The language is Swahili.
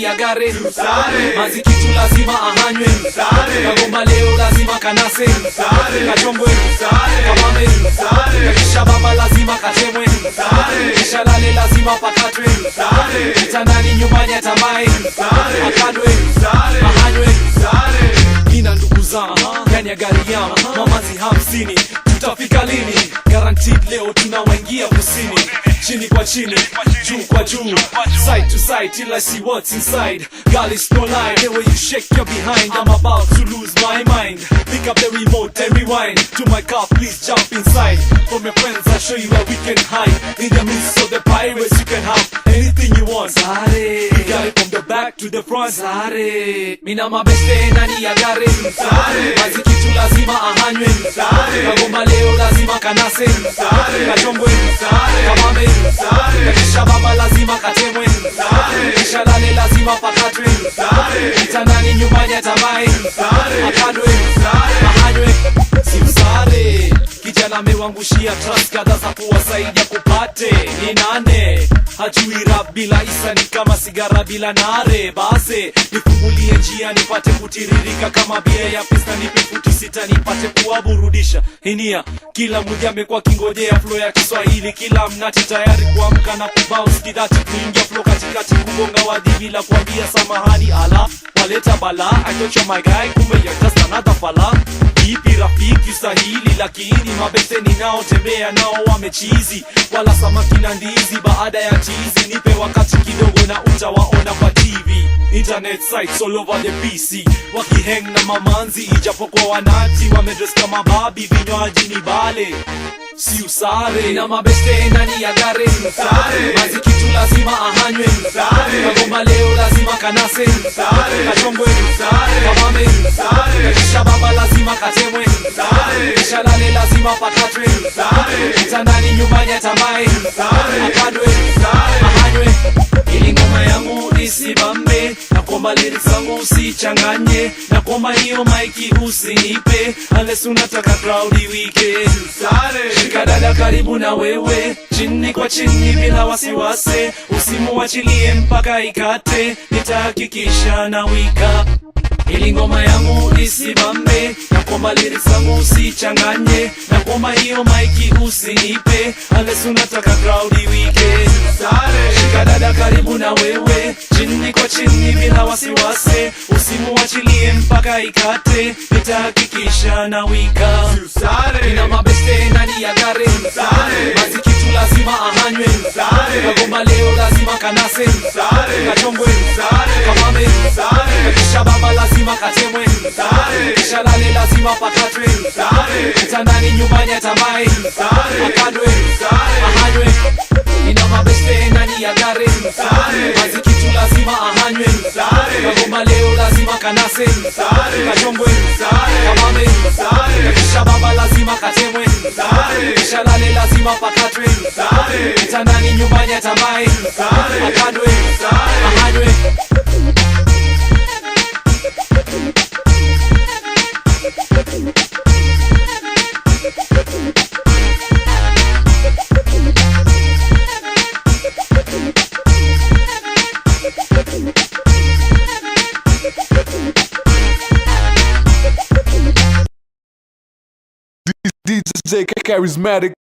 ya gari, mazi kitu lazima ahanywe, kagomba leo lazima kanase, kachongwe, kamame, kisha baba lazima katemwe, kisha lale lazima pakatwe, kitandani nyumbani atamae, akadwe, ahanywe. Nina ndugu zangu ndani ya gari yangu, mamazi 50, tutafika lini? Guaranteed leo tunawaingia kusini, chini kwa chini, juu kwa juu, side to side till I see what's inside. Girl, it's no lie, the way you shake your behind, I'm about to lose my mind. Pick up the remote and rewind to my car, please jump inside. For my friends, I'll show you where we can hide. In the midst of the pirates, you can have anything you want. Sare, we got it from the back to the front. Sare, mina mabeste nani ya gari. Sare, mazi kitu lazima ahanywe. Sare, kagomba leo lazima kanase. Sare, kachongwe. Sare, kamame. Sare, kisha baba lazima katemwe. Sare, kisha lale lazima pakatwe. Sare, kitandani nyumbani atamae. Sare, akadwe. Sare, ahanywe. Si msare, kijana mewangushia trust kadha za kuwasaidia kupate. Ni nane, hajui rap bila isa ni kama sigara bila nare. Base, nifungulie njia nipate kutiririka kama bia ya pista, nipe futi 6 nipate kuwaburudisha. Hinia, kila mmoja amekuwa kingojea flow ya Kiswahili, kila mnati tayari kuamka na kubounce kidati, kuingia flow katikati kugonga wadi bila kuambia samahani. Ala, waleta bala, I thought you're my guy, kumbe you're just another fala. Ipi rafiki sahili, lakini mabeseni nao tembea nao wamechizi, wala samaki na ndizi baada ya chizi. Nipe wakati kidogo na utawaona kwa TV, internet sites all over the PC, wakihang na mamanzi ijapokuwa wanati wamedress kama babi, vinywaji ni bale si usare. Na mabeste ndani ya gari, mazi kitu lazima ahanywe, kagomba leo lazima kanase, kachongwe, kamame, kisha baba lazima katemwe, kisha lale lazima pakatwe, kitandani nyumbani atamae, akadwe, ahanywe. Ili ngoma yangu isibambe, na kwamba lyrics zangu usichanganye, na kwamba hiyo maiki usinipe unless unataka crowd iwike. Shika dada karibu na wewe, chini kwa chini bila wasiwase, usimuachilie mpaka ikate, nitahakikisha na wika. Ili ngoma yangu isibambe, na kwamba lyrics zangu usichanganye, na kwamba hiyo maiki usinipe unless unataka crowd iwike. Shika dada karibu na wewe, chini kwa chini bila wasiwase, usimuachilie mpaka ikate, nitahakikisha na wika. Nina mabeste ndani ya gari, mazi kitu lazima ahanywe, kagomba leo lazima kanase, kachongwe, kamame, kisha baba lazima katemwe, kisha lale lazima pakatwe, kitandani nyumbani atamae, akadwe, ahanywe. Nina mabeste ndani ya gari, mazi kitu lazima ahanywe, kagomba leo lazima kanase, kachongwe, kamame, kisha baba lazima katemwe, kisha lale lazima pakatwe, kitandani nyumbani atamae, akadwe, ahanywe. DJ charismatic.